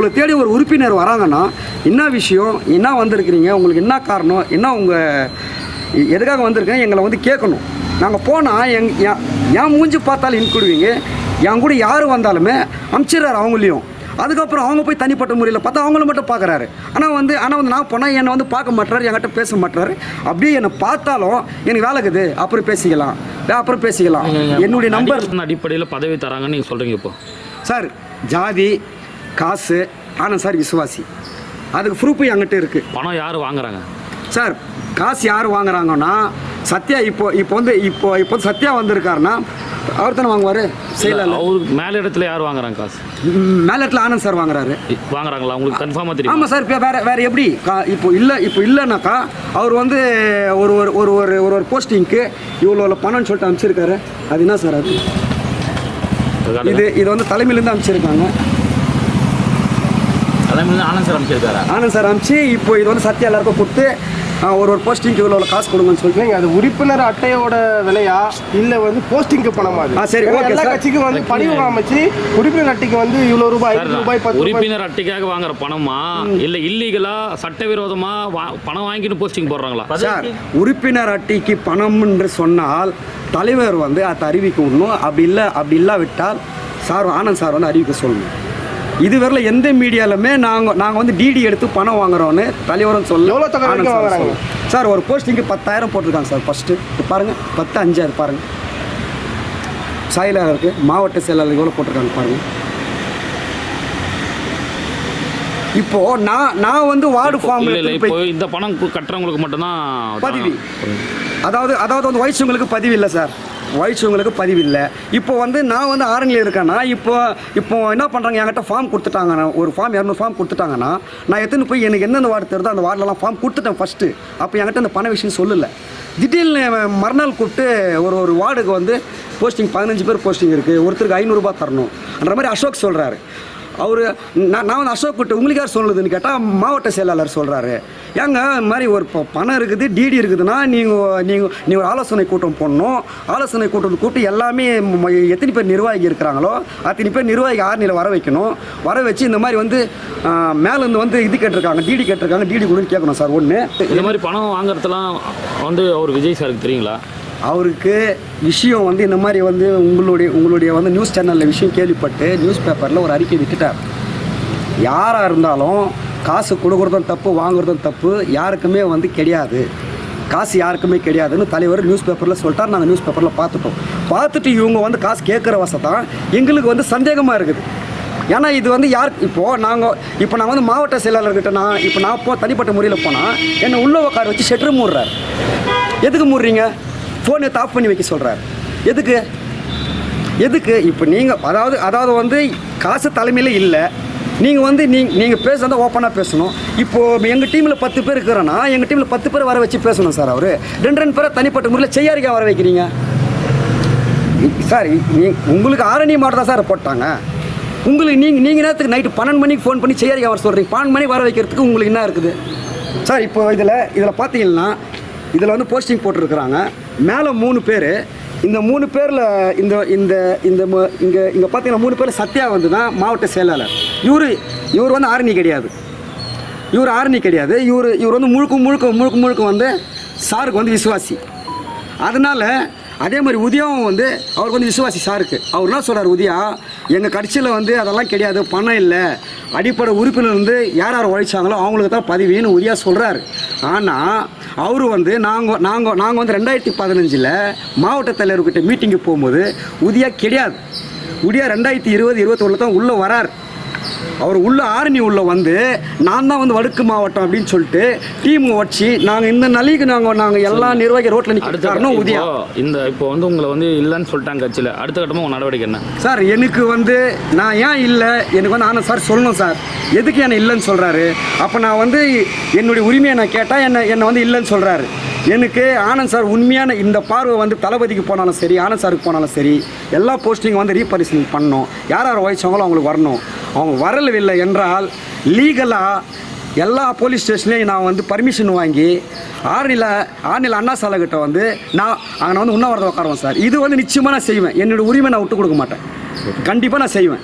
உங்களை தேடி ஒரு உறுப்பினர் வராங்கன்னா என்ன விஷயம், என்ன வந்திருக்கிறீங்க, உங்களுக்கு என்ன காரணம், என்ன உங்கள் எதுக்காக வந்திருக்கேன் எங்களை வந்து கேட்கணும். நாங்கள் போனால் என் மூஞ்சி பார்த்தாலும் இன்குடுவீங்க, என் கூட யார் வந்தாலுமே அனுப்பிச்சிடுறாரு அவங்களையும். அதுக்கப்புறம் அவங்க போய் தனிப்பட்ட முறையில் பார்த்தா அவங்கள மட்டும் பார்க்குறாரு. ஆனால் வந்து நான் போனால் என்னை வந்து பார்க்க மாட்டுறாரு, என்கிட்ட பேச மாட்டுறாரு. அப்படியே என்னை பார்த்தாலும் எனக்கு வேலைக்குது, அப்புறம் பேசிக்கலாம். என்னுடைய நம்பர் அடிப்படையில் பதவி தராங்கன்னு நீங்கள் சொல்கிறீங்க. இப்போ சார் ஜாதி காசு ஆனால் சார் விசுவாசி, அதுக்கு ப்ரூஃபு என்கிட்ட இருக்குது. பணம் யார் வாங்குறாங்க சார்? காசு யார் வாங்குறாங்கன்னா சத்யா. இப்போ சத்யா வந்திருக்காருன்னா அவர் தானே வாங்குவார். செய்யல அவருக்கு மேலே இடத்துல யார் வாங்குறாங்க காசு? மேலே இடத்துல ஆனந்த் சார் வாங்குறாங்களா? உங்களுக்கு கன்ஃபார்மாக தெரியும்? ஆமாம் சார். இப்போ வேறு எப்படி இப்போ இல்லைனாக்கா அவர் வந்து ஒரு ஒரு ஒரு ஒரு போஸ்டிங்க்கு இவ்வளோ பணம்னு சொல்லிட்டு அனுப்பிச்சிருக்காரு. அது என்ன சார்? அது இது வந்து தலைமையிலேருந்து அனுப்பிச்சிருக்காங்க. ஆனந்த் சார் அனுப்பிச்சு இப்போ இது வந்து சத்யா எல்லாருக்கும் கொடுத்து ஒரு போஸ்டிங்க்கு இவ்வளோ காசு கொடுங்கன்னு சொல்லிட்டு. அது உறுப்பினர் அட்டையோட விலையா இல்லை வந்து போஸ்டிங்க்கு பணமா? சரி, எல்லா கட்சிக்கும் வந்து படிவு அமைச்சு உறுப்பினர் அட்டைக்கு வந்து இவ்வளோ ரூபாய், 5 ரூபாய், 10 ரூபாய். உறுப்பினர் அட்டைக்காக வாங்குற பணமா இல்லை இல்லீகலா சட்டவிரோதமா பணம் வாங்கிட்டு போஸ்டிங் போடுறாங்களா? சார், உறுப்பினர் அட்டைக்கு பணம் என்று சொன்னால் தலைவர் வந்து அதை அறிவிக்கணும். அப்படி இல்லாவிட்டால் சார் ஆனந்த் சார் வந்து அறிவிக்க சொல்லணும். இதுவரையில் எந்த மீடியாலுமே நாங்கள் வந்து டிடி எடுத்து பணம் வாங்குறோன்னு தலைவரும் சொல்ல. சார் ஒரு போஸ்டிங்கு 10,000 போட்டிருக்காங்க சார். ஃபஸ்ட்டு பாருங்கள், 10, 5 பாருங்கள். செயலாளருக்கு மாவட்ட செயலாளர் எவ்வளோ போட்டிருக்காங்க பாருங்கள். இப்போது நான் வந்து வார்டு ஃபார்ம் இந்த பணம் கட்டுறவங்களுக்கு மட்டும்தான் பதிவு. அதாவது வந்து வயசுங்களுக்கு பதிவு இல்லை சார். வயசுங்களுக்கு பதிவு இல்லை. இப்போ வந்து நான் வந்து ஆரணியில் இருக்கேன்னா இப்போ என்ன பண்ணுறாங்க, என்கிட்ட ஃபார்ம் கொடுத்துட்டாங்கன்னா ஒரு ஃபார்ம் 200 ஃபார்ம் கொடுத்துட்டாங்கன்னா நான் எத்தனை போய் எனக்கு எந்தெந்த வார்டு தெரியுதோ அந்த வார்டிலலாம் ஃபார்ம் கொடுத்துட்டேன் ஃபஸ்ட்டு. அப்போ என்கிட்ட அந்த பண விஷயம் சொல்லலை. திடீர்னு மறுநாள் கூப்பிட்டு ஒரு வார்டுக்கு வந்து போஸ்டிங் 15 பேர் போஸ்டிங் இருக்குது, ஒருத்தருக்கு 500 ரூபாய் தரணும்ன்ற மாதிரி அசோக் சொல்கிறாரு. நான் வந்து அசோக் கிட்ட உங்களுக்கு யார் சொல்லுதுன்னு கேட்டால் மாவட்ட செயலாளர் சொல்கிறாரு. ஏங்க இந்த மாதிரி ஒரு பணம் இருக்குது, டிடி இருக்குதுன்னா நீங்கள் ஒரு ஆலோசனை கூட்டம் போடணும். ஆலோசனை கூட்டம் கூப்பிட்டு எல்லாமே எத்தனை பேர் நிர்வாகி இருக்கிறாங்களோ அத்தனை பேர் நிர்வாகி ஆர்னியில் வர வைக்கணும். வர வச்சு இந்த மாதிரி வந்து மேலேருந்து வந்து இது கேட்டிருக்காங்க, டிடி கேட்டிருக்காங்க, டிடி கொடுன்னு கேட்கணும் சார். ஒன்று இந்த மாதிரி பணம் வாங்குறதுலாம் வந்து அவர் விஜய் சாருக்கு தெரியுங்களா? அவருக்கு விஷயம் வந்து இந்த மாதிரி வந்து உங்களுடைய வந்து நியூஸ் சேனலில் விஷயம் கேள்விப்பட்டு நியூஸ் பேப்பரில் ஒரு அறிக்கை விட்டுட்டார். யாராக இருந்தாலும் காசு கொடுக்குறதும் தப்பு, வாங்குறதும் தப்பு யாருக்குமே வந்து கிடையாது. காசு யாருக்குமே கிடையாதுன்னு தலைவர் நியூஸ் பேப்பரில் சொல்லிட்டார். நாங்கள் நியூஸ் பேப்பரில் பார்த்துட்டு இவங்க வந்து காசு கேட்குற வசதான் எங்களுக்கு வந்து சந்தேகமாக இருக்குது. ஏன்னா இது வந்து இப்போ நான் வந்து மாவட்ட செயலாளர்கிட்ட நான் தனிப்பட்ட முறையில் போனால் என்னை உள்ள உட்கார வச்சு ஷெட்ரு மூடுறார். எதுக்கு மூடுறீங்க? ஃபோனை ஆஃப் பண்ணி வைக்க சொல்கிறார். எதுக்கு இப்போ நீங்கள் அதாவது வந்து காசு தலைமையில் இல்லை. நீங்கள் வந்து நீங்கள் பேசுகிறத ஓப்பனாக பேசணும். இப்போது எங்கள் டீமில் 10 பேர் இருக்கிறோன்னா எங்கள் டீமில் 10 பேர் வர வச்சு பேசணும் சார். அவர் 2 பேரை தனிப்பட்ட முறையில் செய்யாரிக்கா வர வைக்கிறீங்க சார். உங்களுக்கு ஆரணி மாவட்டம் தான் சார் போட்டாங்க. உங்களுக்கு நீங்கள் நேரத்துக்கு நைட்டு 12 மணிக்கு ஃபோன் பண்ணி செய்யாரிக்கா வர சொல்கிறீங்க. 12 மணிக்கு வர வைக்கிறதுக்கு உங்களுக்கு என்ன இருக்குது சார்? இப்போ இதில் பார்த்தீங்கன்னா இதில் வந்து போஸ்டிங் போட்டிருக்கிறாங்க. மேலே 3 பேர். இந்த 3 பேரில் இங்கே பார்த்தீங்கன்னா 3 பேர் சத்யா வந்து தான் மாவட்ட செயலாளர். இவர் வந்து ஆரணி கிடையாது. இவர் வந்து முழுக்க வந்து சாருக்கு வந்து விசுவாசி. அதனால் அதே மாதிரி உதயாவும் வந்து அவருக்கு வந்து விசுவாசி சாருக்கு. அவர் என்ன சொல்கிறார், உதயா எங்கள் கட்சியில் வந்து அதெல்லாம் கிடையாது, பணம் இல்லை, அடிப்படை உறுப்பினர் வந்து யார் உழைச்சாங்களோ அவங்களுக்கு தான் பதவின்னு உதயா சொல்கிறாரு. ஆனால் அவர் வந்து நாங்கள் வந்து 2015 மாவட்ட தலைவர்கிட்ட மீட்டிங்கு போகும்போது உதயா கிடையாது. உதயா 2020-21 தான் உள்ளே வரார். அவர் உள்ள ஆரணி உள்ள வந்து நான் தான் வந்து வடக்கு மாவட்டம் அப்படின்னு சொல்லிட்டு டீம் வச்சு நாங்கள் இந்த நிலைக்கு நாங்கள் எல்லா நிர்வாகி ரோட்டில் நிற்கிறோம். உதயா இப்போ வந்து உங்களை வந்து இல்லைன்னு சொல்லிட்டாங்க கட்சியில். அடுத்த கட்டமாக உங்கள் நடவடிக்கை என்ன சார்? எனக்கு வந்து நான் ஏன் இல்லை, எனக்கு வந்து ஆனந்த் சார் சொல்லணும் சார். எதுக்கு என்னை இல்லைன்னு சொல்கிறாரு? அப்போ நான் வந்து என்னுடைய உரிமையை நான் கேட்டால் என்னை வந்து இல்லைன்னு சொல்கிறாரு. எனக்கு ஆனந்த் சார் உண்மையான இந்த பார்வை வந்து தளபதிக்கு போனாலும் சரி, ஆனந்த் சாருக்கு போனாலும் சரி, எல்லா போஸ்டிங் வந்து ரீபரிசீலனை பண்ணணும். யார் வயசாங்களோ அவங்களுக்கு வரணும். அவங்க வரவில்லை என்றால் லீகலாக எல்லா போலீஸ் ஸ்டேஷன்லேயும் நான் வந்து பர்மிஷன் வாங்கி ஆர்னியில் அண்ணா சாலைக்கிட்ட வந்து அங்கே வந்து உண்ணாவிரதம் உட்காருவேன் சார். இது வந்து நிச்சயமாக நான் செய்வேன். என்னோடய உரிமை நான் விட்டு கொடுக்க மாட்டேன். கண்டிப்பாக நான் செய்வேன்.